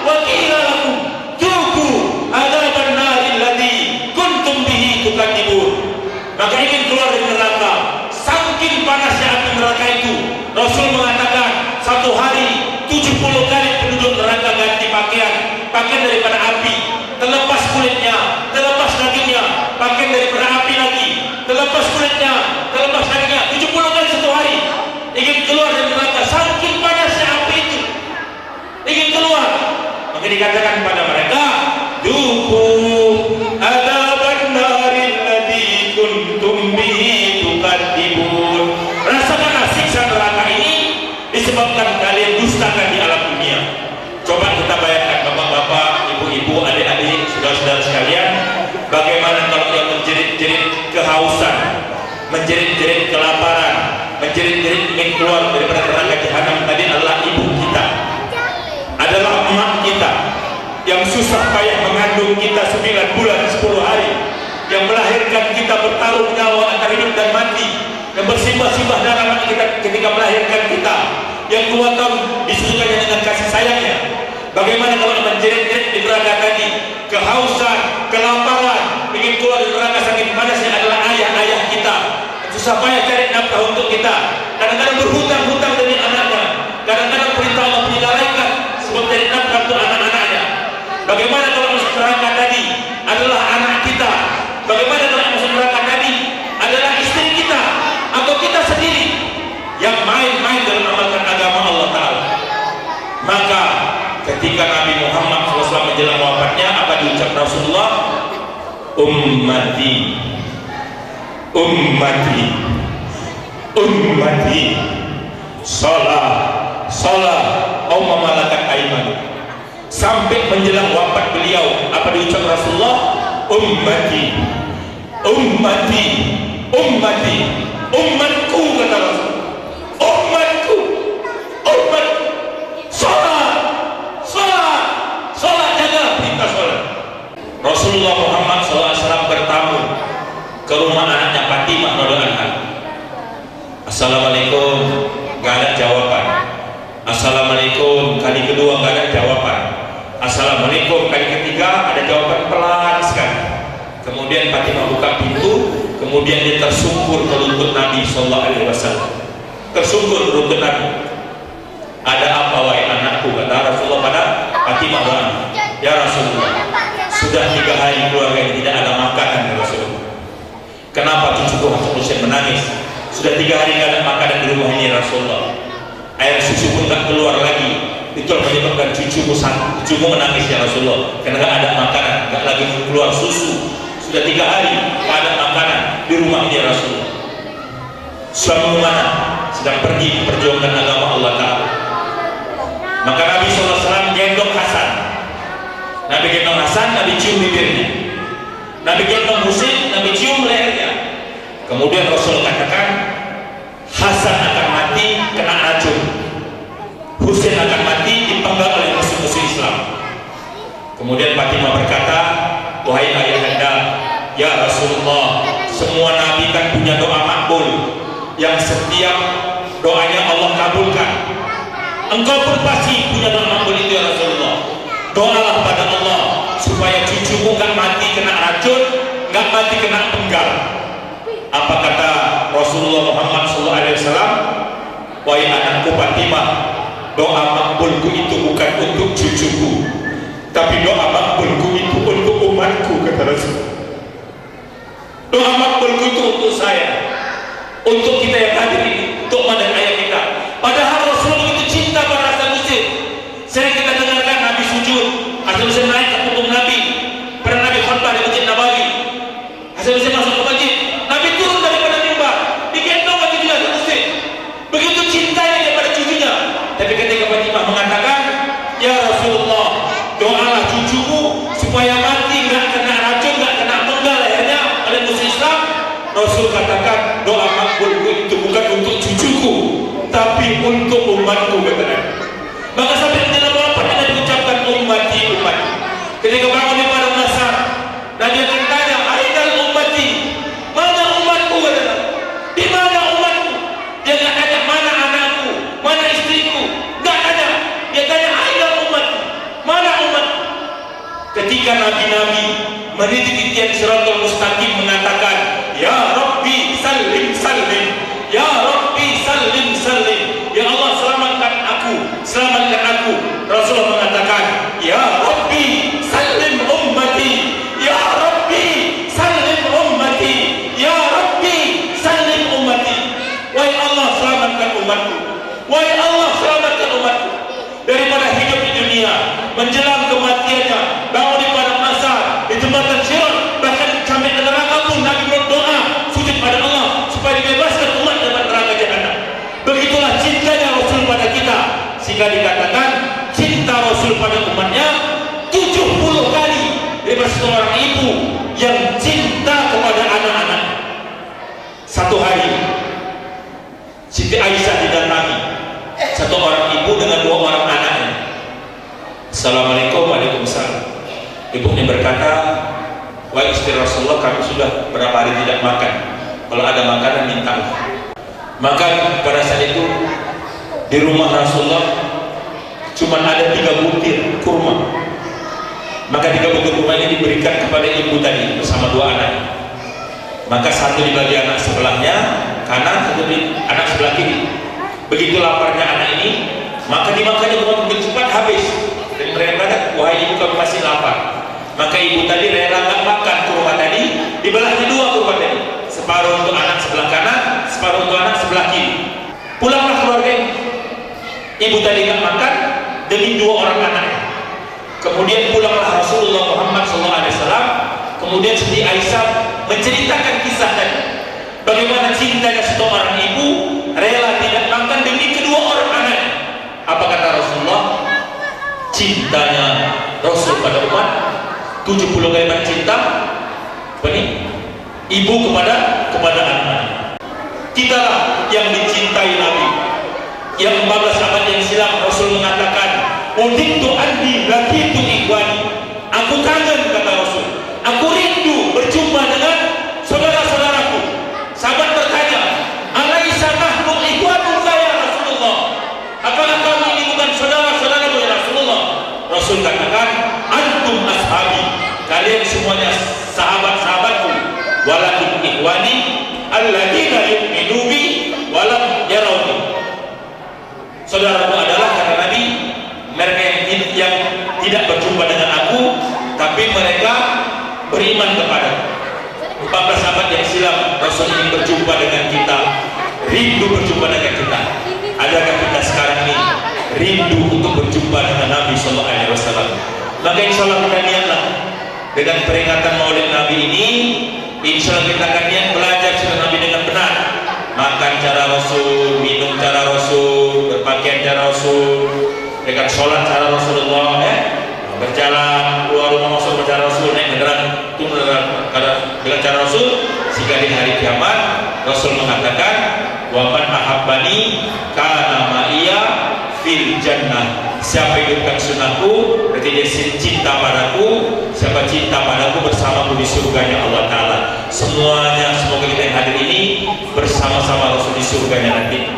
wa qila lakum dhuqu adzaban naril ladzi kuntum bihi tukadzibun. Maka ingin keluar dari neraka, saking panasnya api neraka itu, Rasul mengatakan satu hari 70 kali penduduk neraka ganti pakaian daripada api, terlepas kulitnya, terlepas dagingnya, pakaian daripada api lagi, terlepas kulitnya, terlepas dagingnya, 70 kali satu hari. Ingin keluar dari neraka, saking panasnya api itu, ingin keluar. Maka dikatakan kepada mereka, duku adzaban naril ladzi kuntum bihi tukadzibun. Rasakanlah siksa neraka ini disebabkan kalian dustakan di alam dunia. Coba kita bayangkan bapak-bapak, ibu-ibu, adik-adik, saudara-saudara sekalian, bagaimana kalau yang menjerit-jerit kehausan, menjerit-jerit kelaparan, menjerit-jerit ingin keluar daripada neraka jahanam tadi adalah ibu kita, adalah emak kita yang susah payah mengandung kita 9 bulan 10 hari, yang melahirkan kita bertaruh nyawa antara hidup dan mati, yang bersimbah-simbah darah kita ketika melahirkan kita, yang 2 tahun disusukannya dengan kasih sayangnya. Bagaimana kalau menjerit-jerit di neraka tadi, kehausan, kelaparan, ingin keluar dari neraka saking panasnya adalah ayah-ayah kita, susah payah cari nafkah untuk kita, kadang-kadang berhutang-hutang demi anaknya, kadang-kadang perintah Allah menyalahkan sebab cari nafkah untuk anak-anaknya. Bagaimana kalau masuk neraka tadi adalah anak kita? Bagaimana kalau masuk neraka tadi adalah istri kita atau kita sendiri yang main-main dalam amalkan agama Allah Ta'ala? Maka ketika Nabi Muhammad SAW menjelang wafatnya, apa diucap Rasulullah? Ummati, ummati, ummati, salah, salah, umma malakat aiman. Sampai menjelang wafat beliau, apa diucap Rasulullah? Ummati, ummati, ummati, umatku, kata Rasul. Umatku, umatku, salat, salat, salat, jaga perintah salat. Rasulullah Muhammad SAW bertamu ke rumah anaknya Fatimah radhiyallahu anha. Assalamualaikum, gak ada jawaban. Assalamualaikum kali kedua gak ada jawaban. Assalamualaikum kali ketiga ada jawaban pelan sekali. Kemudian Fatimah buka pintu, kemudian dia tersungkur ke lutut Nabi SAW. Tersungkur ke lutut Nabi. Ada apa wahai anakku, kata Rasulullah pada Fatimah radhiyallahu anha. Ya Rasulullah, sudah 3 hari keluarga ini tidak ada makanan ya Rasulullah. Kenapa cucuku Hasan Husain menangis? Sudah 3 hari tidak ada makanan di rumah ini ya Rasulullah. Air susu pun tak keluar lagi. Itu menyebabkan cucumu menangis ya Rasulullah, karena tidak ada makanan, tidak lagi keluar susu. Sudah 3 hari tidak ada makanan di rumah ini ya Rasulullah. Suamimu mana? Sedang pergi memperjuangkan agama Allah Ta'ala. Maka Nabi SAW gendong Hasan. Nabi gendong Hasan, Nabi cium bibirnya. Nabi gendong Husain, Nabi cium lehernya. Kemudian Rasul katakan, Hasan akan mati kena racun, Husain akan mati dipenggal oleh musuh-musuh Islam. Kemudian Fatimah berkata, wahai ayahanda, ya Rasulullah, semua nabi kan punya doa makbul yang setiap doanya Allah kabulkan. Engkau pun pasti punya doa makbul itu ya Rasulullah. Doalah pada Allah supaya cucumu gak mati kena racun, gak mati kena penggal. Apa kata Rasulullah Muhammad SAW? Wahai anakku Fatimah, doa makbulku itu bukan untuk cucuku, tapi doa makbulku itu untuk umatku, kata Rasul. Doa makbulku itu untuk saya, untuk kita yang hadir ini, untuk pada ayah kita. Padahal Rasulullah itu cinta pada asal muslim. Sering kita dengarkan Nabi sujud, asal muslim naik ke punggung Nabi. Pernah Nabi khutbah di Masjid Nabawi, asal muslim masuk ke masjid, Nabi turun daripada mimbar, digendong lagi juga asal muslim. Begitu cintanya dia pada cucunya. Tapi ketika Fatimah mengatakan, ya Rasulullah, doalah cucumu supaya mati nggak kena racun, nggak kena penggal lehernya oleh musuh Islam. Rasul katakan, doa makbulku itu bukan untuk cucuku, tapi untuk umatku, katanya. Maka sampai di dalam wafat ada diucapkan ummati, ummati. Ketika bangun di padang mahsyar, Nabi akan tanya, ainal ummati, mana umatku, katanya. Di mana umatku? Dia nggak tanya mana anakku, mana istriku, nggak tanya. Dia tanya ainal ummati, mana umatku? Ketika nabi-nabi meniti titian Shiratal Mustaqim mengatakan, ya Rabbi salim salim, ya Rabbi salim salim, ya Allah selamatkan aku, selamatkan aku. Rasulullah mengatakan, ya Rabbi salim ummati, ya Rabbi salim ummati, ya Rabbi salim ummati. Wahai Allah selamatkan umatku, wahai Allah selamatkan umatku daripada hidup di dunia menjelang kematiannya, bangun di padang mahsyar, di jembatan Sirat, bahkan sampai ke neraka pun Nabi berdoa sujud pada Allah supaya dibebaskan umat dari neraka jahanam. Begitulah cintanya Rasul pada kita, sehingga dikatakan cinta Rasul pada umatnya 70 kali daripada seorang ibu yang cinta kepada anak-anak. Satu hari Siti Aisyah didatangi satu orang ibu dengan 2 orang anaknya. Assalamualaikum, waalaikumsalam. Ibunya berkata, wahai istri Rasulullah, kami sudah berapa hari tidak makan, kalau ada makanan minta. Maka pada saat itu di rumah Rasulullah cuma ada 3 butir kurma. Maka 3 butir kurma ini diberikan kepada ibu tadi bersama 2 anak. Maka satu dibagi anak sebelahnya kanan, satu di anak sebelah kiri. Begitu laparnya anak ini, maka dimakannya kurma cepat habis. Dan mereka berkata, wahai ibu, kami masih lapar. Maka ibu tadi rela nggak makan kurma tadi, dibelahnya 2 kurma tadi, separuh untuk anak sebelah kanan, separuh untuk anak sebelah kiri. Pulanglah keluarga ibu tadi nggak makan demi 2 orang anaknya. Kemudian pulanglah Rasulullah Muhammad SAW. Kemudian Siti Aisyah menceritakan kisah tadi, bagaimana cintanya seorang ibu rela tidak makan demi kedua orang anaknya. Apa kata Rasulullah? Cintanya Rasul pada umat 70 kali lipat cinta ibu kepada anak. Kitalah yang dicintai Nabi. Yang 14 abad yang silam Rasul mengatakan, "Udiktu andi lakitu ikhwani." Aku kangen, kata Rasul. Aku rindu berjumpa dengan saudara-saudaraku. Sahabat bertanya, "Alaisa nahnu ikhwanuka ya Rasulullah?" Apakah kamu ini bukan saudara-saudaramu ya Rasulullah? Rasul katakan, "Antum ashabi." Kalian semuanya sahabat-sahabatku. Walakin ikhwani alladzina yu'minu bi walam yarawni. Saudaraku adalah, kata Nabi, mereka yang tidak berjumpa dengan aku, tapi mereka beriman kepada 14 abad yang silam Rasul ingin berjumpa dengan kita, rindu berjumpa dengan kita. Adakah kita sekarang ini rindu untuk berjumpa dengan Nabi SAW? Maka insya Allah kita niatlah dengan peringatan Maulid Nabi ini. Insya Allah kita akan niat belajar sunnah Nabi dengan benar. Makan cara Rasul, minum cara Rasul, berpakaian cara Rasul, dengan sholat cara Rasulullah, berjalan keluar rumah masuk cara Rasul, naik kendaraan turun dengan cara Rasul, sehingga di hari kiamat Rasul mengatakan, "Wa man ahabbani kana ma'iya fil jannah." siapa hidupkan sunnahku berarti dia cinta padaku, siapa cinta padaku bersamaku di surganya Allah Ta'ala. Semuanya, semoga kita yang hadir ini bersama-sama Rasul di surganya nanti,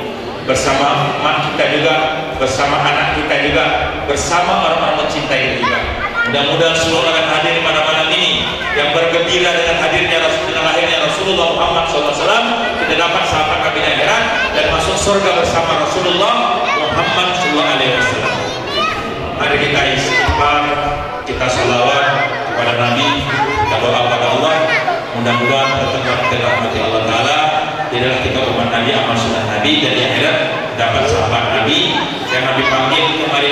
bersama mak kita juga, bersama anak kita juga, bersama orang-orang mencintai juga. Mudah-mudahan seluruh orang hadir pada malam ini yang bergembira dengan hadirnya dengan lahirnya Rasulullah Muhammad SAW, kita dapat sahabat kami akhirat dan masuk surga bersama Rasulullah Muhammad SAW. Mari kita istighfar, kita salawat kepada Nabi, kita doa kepada Allah. Mudah-mudahan bertemu dengan rahmat Allah Ta'ala. Inilah kita umat Nabi, amal sunnah Nabi, dan di akhirat dapat sahabat Nabi yang Nabi panggil kemari